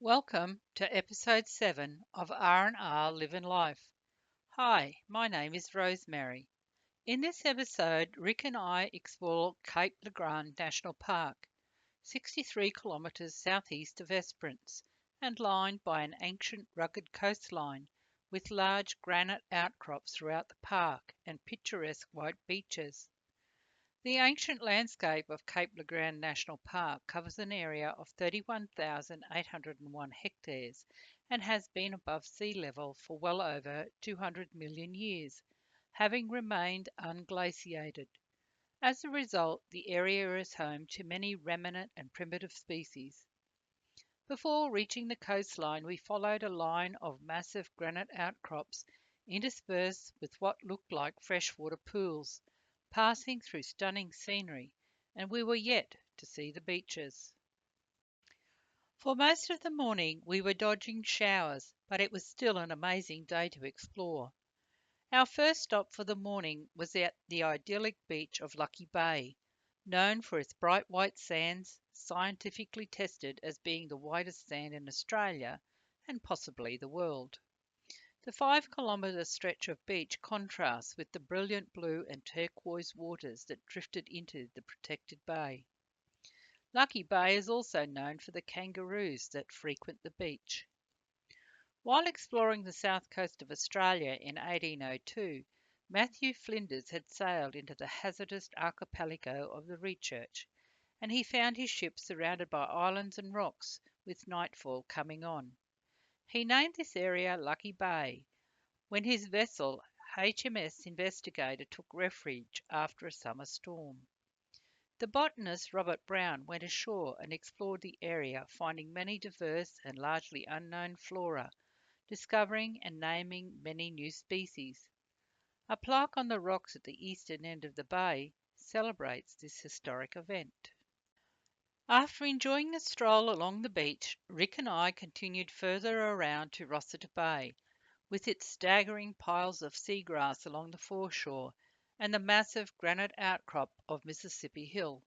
Welcome to episode 7 of R&R Living Life. Hi, my name is Rosemary. In this episode, Rick and I explore Cape Le Grand National Park, 63 kilometres southeast of Esperance and lined by an ancient rugged coastline with large granite outcrops throughout the park and picturesque white beaches. The ancient landscape of Cape Le Grand National Park covers an area of 31,801 hectares and has been above sea level for well over 200 million years, having remained unglaciated. As a result, the area is home to many remnant and primitive species. Before reaching the coastline, we followed a line of massive granite outcrops interspersed with what looked like freshwater pools, passing through stunning scenery, and we were yet to see the beaches. For most of the morning, we were dodging showers, but it was still an amazing day to explore. Our first stop for the morning was at the idyllic beach of Lucky Bay, known for its bright white sands, scientifically tested as being the whitest sand in Australia and possibly the world. The 5 kilometre stretch of beach contrasts with the brilliant blue and turquoise waters that drifted into the protected bay. Lucky Bay is also known for the kangaroos that frequent the beach. While exploring the south coast of Australia in 1802, Matthew Flinders had sailed into the hazardous archipelago of the Research, and he found his ship surrounded by islands and rocks, with nightfall coming on. He named this area Lucky Bay when his vessel HMS Investigator took refuge after a summer storm. The botanist Robert Brown went ashore and explored the area, finding many diverse and largely unknown flora, discovering and naming many new species. A plaque on the rocks at the eastern end of the bay celebrates this historic event. After enjoying a stroll along the beach, Rick and I continued further around to Rossiter Bay, with its staggering piles of seagrass along the foreshore and the massive granite outcrop of Mississippi Hill.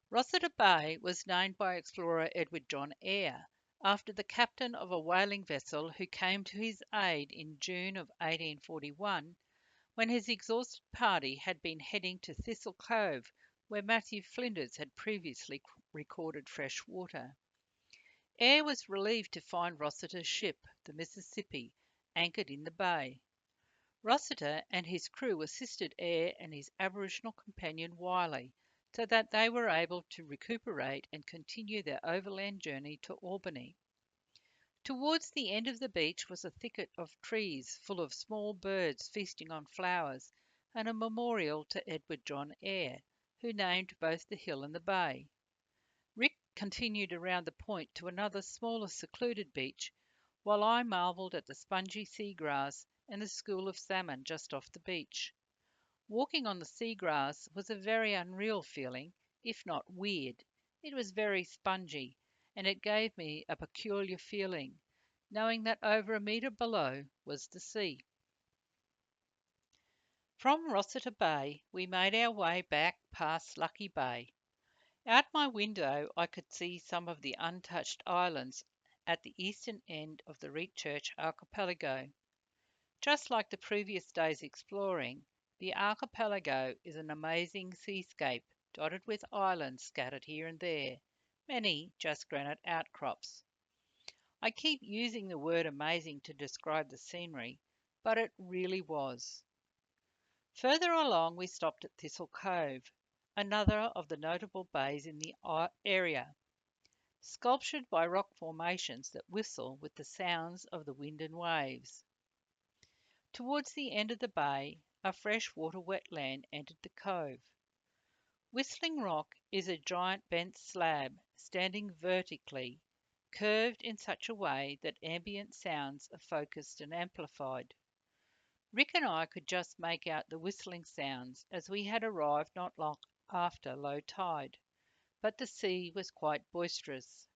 Rossiter Bay was named by explorer Edward John Eyre after the captain of a whaling vessel who came to his aid in June of 1841 when his exhausted party had been heading to Thistle Cove, where Matthew Flinders had previously recorded fresh water. Eyre was relieved to find Rossiter's ship, the Mississippi, anchored in the bay. Rossiter and his crew assisted Eyre and his Aboriginal companion Wiley so that they were able to recuperate and continue their overland journey to Albany. Towards the end of the beach was a thicket of trees full of small birds feasting on flowers and a memorial to Edward John Eyre, who named both the hill and the bay. Rick continued around the point to another smaller secluded beach, while I marvelled at the spongy seagrass and the school of salmon just off the beach. Walking on the seagrass was a very unreal feeling, if not weird. It was very spongy, and it gave me a peculiar feeling, knowing that over a metre below was the sea. From Rossiter Bay, we made our way back past Lucky Bay. Out my window, I could see some of the untouched islands at the eastern end of the Research archipelago. Just like the previous day's exploring, the archipelago is an amazing seascape dotted with islands scattered here and there, many just granite outcrops. I keep using the word amazing to describe the scenery, but it really was. Further along, we stopped at Thistle Cove, another of the notable bays in the area, sculptured by rock formations that whistle with the sounds of the wind and waves. Towards the end of the bay, a freshwater wetland entered the cove. Whistling Rock is a giant bent slab standing vertically, curved in such a way that ambient sounds are focused and amplified. Rick and I could just make out the whistling sounds as we had arrived not long after low tide, but the sea was quite boisterous.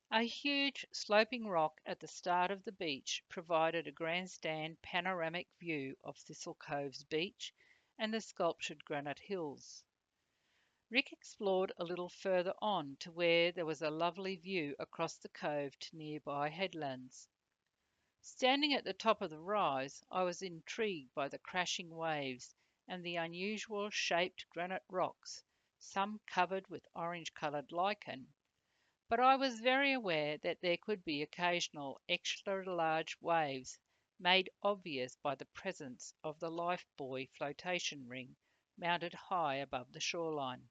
A huge sloping rock at the start of the beach provided a grandstand panoramic view of Thistle Cove's beach and the sculptured granite hills. Rick explored a little further on to where there was a lovely view across the cove to nearby headlands. Standing at the top of the rise, I was intrigued by the crashing waves and the unusual shaped granite rocks, some covered with orange coloured lichen, but I was very aware that there could be occasional extra large waves made obvious by the presence of the life buoy flotation ring mounted high above the shoreline.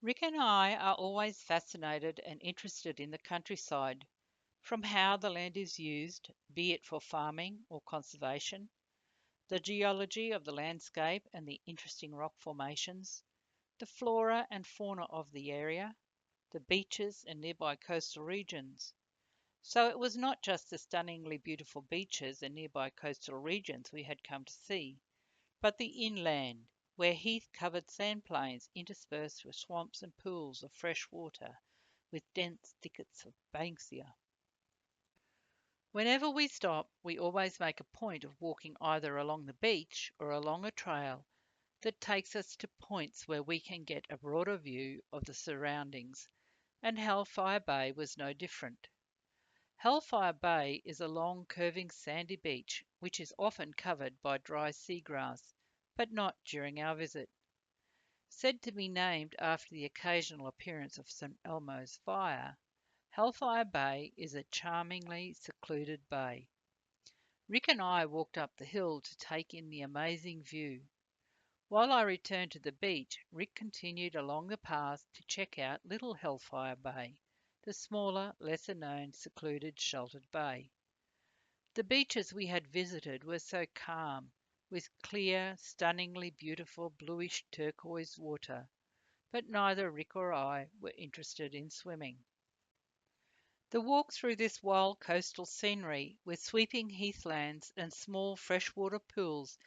Rick and I are always fascinated and interested in the countryside, from how the land is used, be it for farming or conservation, the geology of the landscape and the interesting rock formations, the flora and fauna of the area, the beaches and nearby coastal regions. So it was not just the stunningly beautiful beaches and nearby coastal regions we had come to see, but the inland, where heath covered sandplains interspersed with swamps and pools of fresh water, with dense thickets of banksia. Whenever we stop, we always make a point of walking either along the beach or along a trail that takes us to points where we can get a broader view of the surroundings, and Hellfire Bay was no different. Hellfire Bay is a long, curving sandy beach which is often covered by dry seagrass, but not during our visit. Said to be named after the occasional appearance of St. Elmo's fire, Hellfire Bay is a charmingly secluded bay. Rick and I walked up the hill to take in the amazing view. While I returned to the beach, Rick continued along the path to check out Little Hellfire Bay, the smaller, lesser known, secluded, sheltered bay. The beaches we had visited were so calm, with clear, stunningly beautiful bluish turquoise water, but neither Rick or I were interested in swimming. The walk through this wild coastal scenery, with sweeping heathlands and small freshwater pools,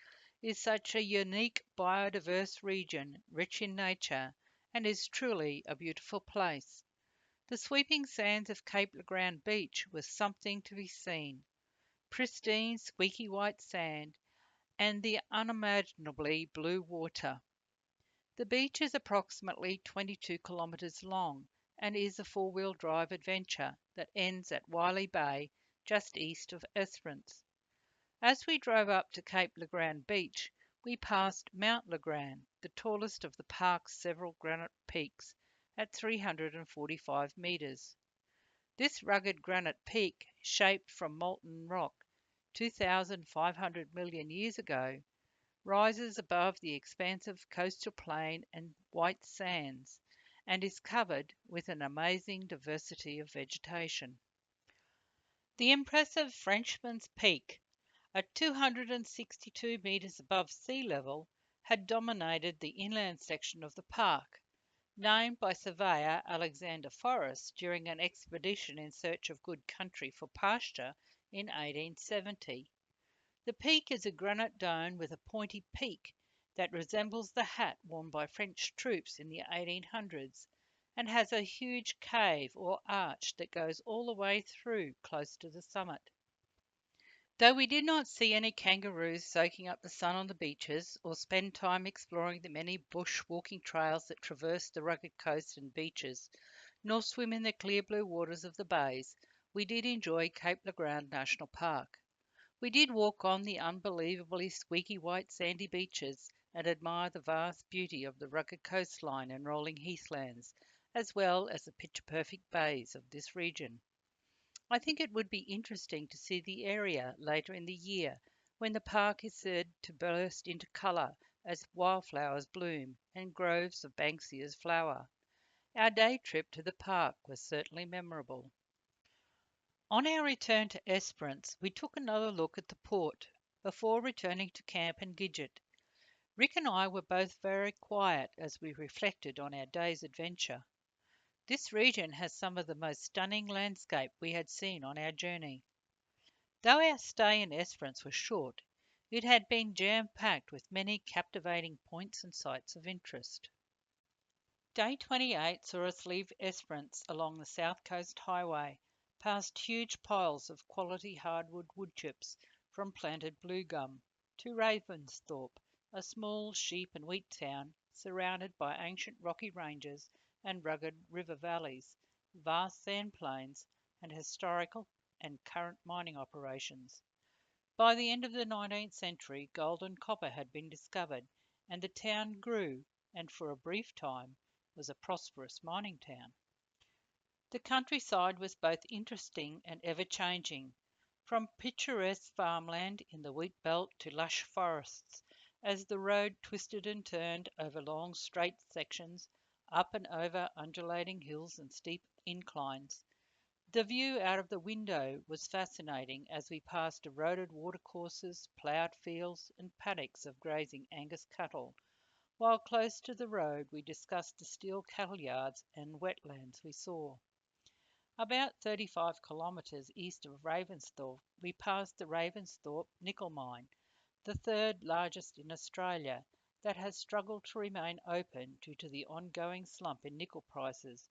is such a unique biodiverse region, rich in nature, and is truly a beautiful place. The sweeping sands of Cape Legrand Beach was something to be seen. Pristine, squeaky white sand, and the unimaginably blue water. The beach is approximately 22 kilometres long and is a four-wheel drive adventure that ends at Wiley Bay, just east of Esperance. As we drove up to Cape Legrand Beach, we passed Mount Legrand, the tallest of the park's several granite peaks, at 345 metres. This rugged granite peak, shaped from molten rock 2,500 million years ago, rises above the expansive coastal plain and white sands, and is covered with an amazing diversity of vegetation. The impressive Frenchman's Peak, at 262 metres above sea level, had dominated the inland section of the park, named by surveyor Alexander Forrest during an expedition in search of good country for pasture in 1870. The peak is a granite dome with a pointy peak that resembles the hat worn by French troops in the 1800s, and has a huge cave or arch that goes all the way through close to the summit. Though we did not see any kangaroos soaking up the sun on the beaches, or spend time exploring the many bush walking trails that traverse the rugged coast and beaches, nor swim in the clear blue waters of the bays, we did enjoy Cape Legrand National Park. We did walk on the unbelievably squeaky white sandy beaches and admire the vast beauty of the rugged coastline and rolling heathlands, as well as the picture-perfect bays of this region. I think it would be interesting to see the area later in the year when the park is said to burst into colour as wildflowers bloom and groves of Banksias flower. Our day trip to the park was certainly memorable. On our return to Esperance, we took another look at the port before returning to camp and Gidget. Rick and I were both very quiet as we reflected on our day's adventure. This region has some of the most stunning landscape we had seen on our journey. Though our stay in Esperance was short, it had been jam-packed with many captivating points and sites of interest. Day 28 saw us leave Esperance along the South Coast Highway, past huge piles of quality hardwood wood chips from planted blue gum, to Ravensthorpe, a small sheep and wheat town surrounded by ancient rocky ranges and rugged river valleys, vast sand plains, and historical and current mining operations. By the end of the 19th century, gold and copper had been discovered, and the town grew and for a brief time was a prosperous mining town. The countryside was both interesting and ever changing, from picturesque farmland in the wheat belt to lush forests, as the road twisted and turned over long straight sections, up and over undulating hills and steep inclines. The view out of the window was fascinating as we passed eroded watercourses, ploughed fields, and paddocks of grazing Angus cattle, while close to the road we discussed the steel cattle yards and wetlands we saw. About 35 kilometres east of Ravensthorpe, we passed the Ravensthorpe nickel mine, the third largest in Australia, that has struggled to remain open due to the ongoing slump in nickel prices,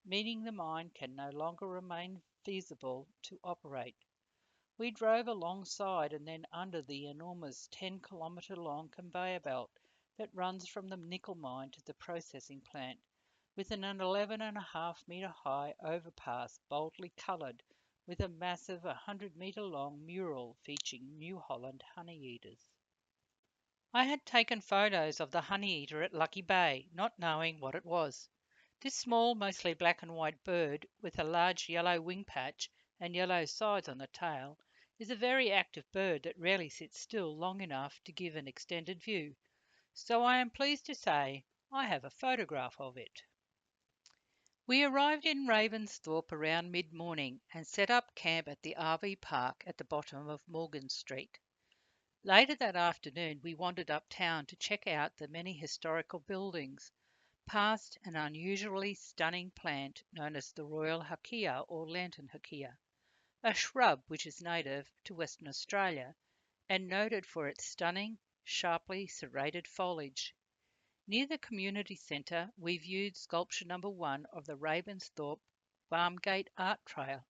meaning the mine can no longer remain feasible to operate. We drove alongside and then under the enormous 10-kilometre long conveyor belt that runs from the nickel mine to the processing plant, with an 11.5 metre high overpass boldly coloured with a massive 100-metre long mural featuring New Holland honeyeaters. I had taken photos of the honeyeater at Lucky Bay, not knowing what it was. This small, mostly black and white bird, with a large yellow wing patch and yellow sides on the tail, is a very active bird that rarely sits still long enough to give an extended view, so I am pleased to say I have a photograph of it. We arrived in Ravensthorpe around mid-morning and set up camp at the RV park at the bottom of Morgan Street. Later that afternoon we wandered uptown to check out the many historical buildings, past an unusually stunning plant known as the Royal Hakea or Lantern Hakea, a shrub which is native to Western Australia and noted for its stunning, sharply serrated foliage. Near the community centre, we viewed sculpture number 1 of the Ravensthorpe Barmgate Art Trail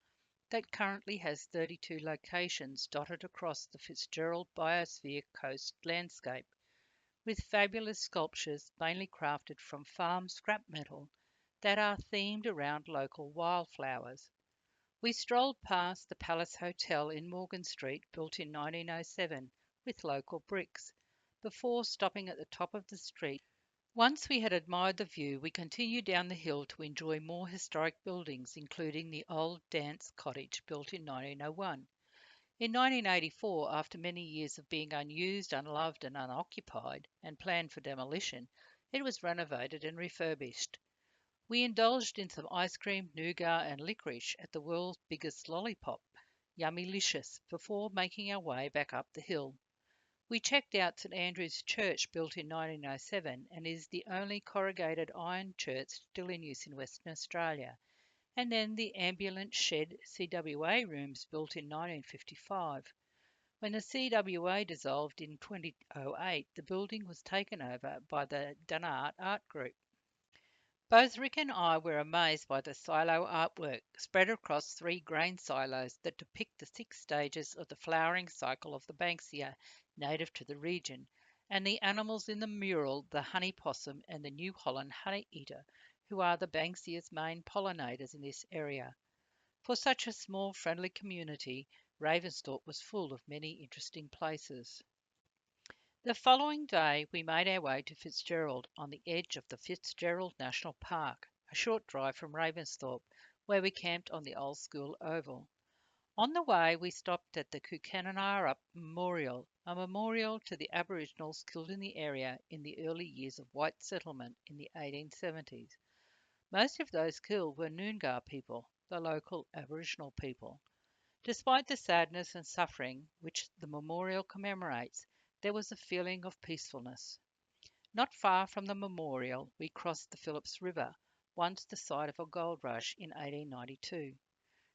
that currently has 32 locations dotted across the Fitzgerald Biosphere Coast landscape, with fabulous sculptures mainly crafted from farm scrap metal that are themed around local wildflowers. We strolled past the Palace Hotel in Morgan Street, built in 1907 with local bricks, before stopping at the top of the street. Once we had admired the view, we continued down the hill to enjoy more historic buildings, including the old Dance Cottage, built in 1901. In 1984, after many years of being unused, unloved, and unoccupied, and planned for demolition, it was renovated and refurbished. We indulged in some ice cream, nougat, and licorice at the world's biggest lollipop, Yummylicious, before making our way back up the hill. We checked out St Andrew's Church, built in 1907, and is the only corrugated iron church still in use in Western Australia, and then the Ambulance Shed CWA rooms, built in 1955. When the CWA dissolved in 2008, the building was taken over by the Dunnart Art Group. Both Rick and I were amazed by the silo artwork spread across 3 grain silos that depict the 6 stages of the flowering cycle of the Banksia, native to the region, and the animals in the mural, the honey possum and the New Holland honeyeater, who are the Banksia's main pollinators in this area. For such a small, friendly community, Ravensthorpe was full of many interesting places. The following day we made our way to Fitzgerald, on the edge of the Fitzgerald National Park, a short drive from Ravensthorpe, where we camped on the old school oval. On the way we stopped at the Kukananarup Memorial, a memorial to the Aboriginals killed in the area in the early years of white settlement in the 1870s. Most of those killed were Noongar people, the local Aboriginal people. Despite the sadness and suffering which the memorial commemorates, there was a feeling of peacefulness. Not far from the memorial, we crossed the Phillips River, once the site of a gold rush in 1892.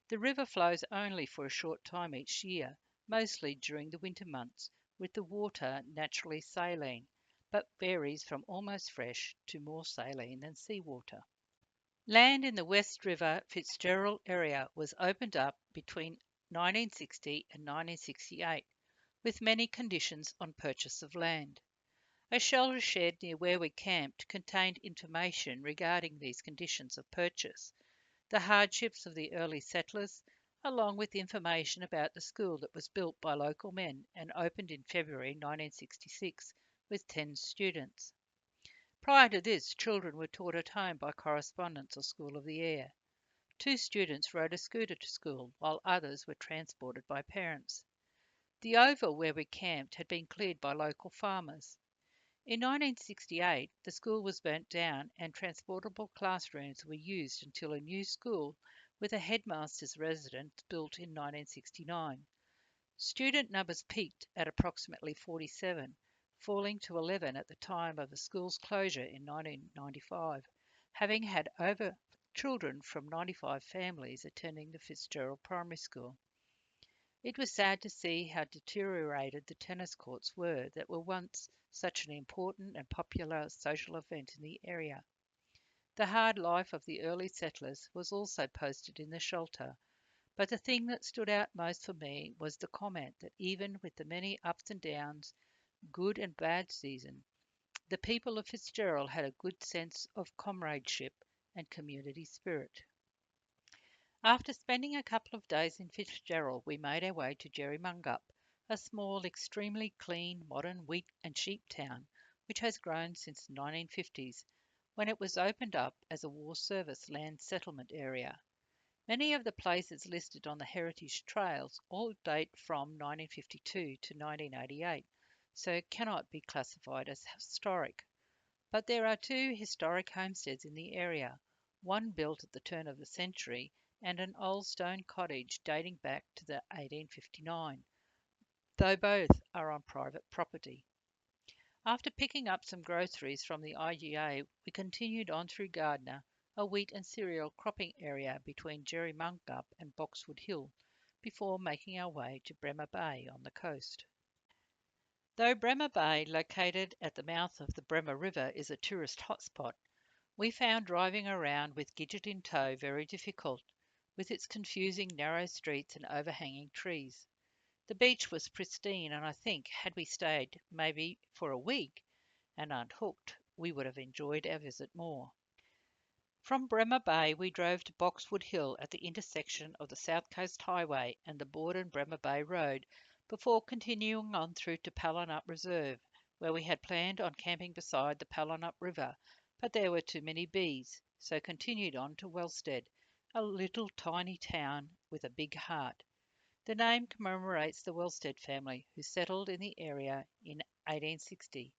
The river flows only for a short time each year, mostly during the winter months, with the water naturally saline, but varies from almost fresh to more saline than seawater. Land in the West River Fitzgerald area was opened up between 1960 and 1968, with many conditions on purchase of land. A shelter shed near where we camped contained information regarding these conditions of purchase, the hardships of the early settlers, along with information about the school that was built by local men and opened in February 1966 with 10 students. Prior to this, children were taught at home by correspondence or school of the air. 2 students rode a scooter to school, while others were transported by parents. The oval where we camped had been cleared by local farmers. In 1968, the school was burnt down and transportable classrooms were used until a new school with a headmaster's residence built in 1969. Student numbers peaked at approximately 47, falling to 11 at the time of the school's closure in 1995, having had over children from 95 families attending the Fitzgerald Primary School. It was sad to see how deteriorated the tennis courts were that were once such an important and popular social event in the area. The hard life of the early settlers was also posted in the shelter, but the thing that stood out most for me was the comment that even with the many ups and downs, good and bad season, the people of Fitzgerald had a good sense of comradeship and community spirit. After spending a couple of days in Fitzgerald, we made our way to Jerrymungup, a small, extremely clean, modern wheat and sheep town which has grown since the 1950s when it was opened up as a war service land settlement area. Many of the places listed on the heritage trails all date from 1952 to 1988, so cannot be classified as historic. But there are 2 historic homesteads in the area, one built at the turn of the century and an old stone cottage dating back to the 1859, though both are on private property. After picking up some groceries from the IGA, we continued on through Gardner, a wheat and cereal cropping area between Jerrymungup and Boxwood Hill, before making our way to Bremer Bay on the coast. Though Bremer Bay, located at the mouth of the Bremer River, is a tourist hotspot, we found driving around with Gidget in tow very difficult, with its confusing narrow streets and overhanging trees. The beach was pristine, and I think, had we stayed maybe for a week and unhooked, we would have enjoyed our visit more. From Bremer Bay, we drove to Boxwood Hill at the intersection of the South Coast Highway and the Borden Bremer Bay Road before continuing on through to Palinup Reserve, where we had planned on camping beside the Palinup River, but there were too many bees, so continued on to Wellstead, a little tiny town with a big heart. The name commemorates the Wellstead family who settled in the area in 1860.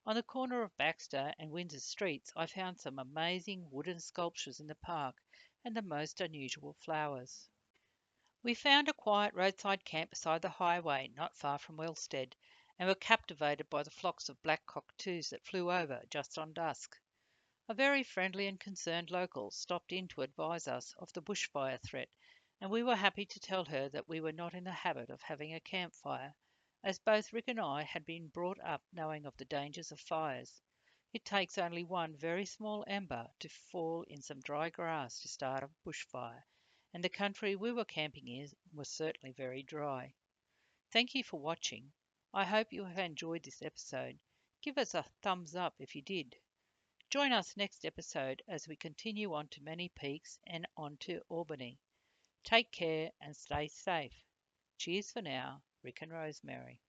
On the corner of Baxter and Windsor Streets, I found some amazing wooden sculptures in the park and the most unusual flowers. We found a quiet roadside camp beside the highway, not far from Wellstead, and were captivated by the flocks of black cockatoos that flew over just on dusk. A very friendly and concerned local stopped in to advise us of the bushfire threat, and we were happy to tell her that we were not in the habit of having a campfire, as both Rick and I had been brought up knowing of the dangers of fires. It takes only one very small ember to fall in some dry grass to start a bushfire, and the country we were camping in was certainly very dry. Thank you for watching. I hope you have enjoyed this episode. Give us a thumbs up if you did. Join us next episode as we continue on to Many Peaks and on to Albany. Take care and stay safe. Cheers for now, Rick and Rosemary.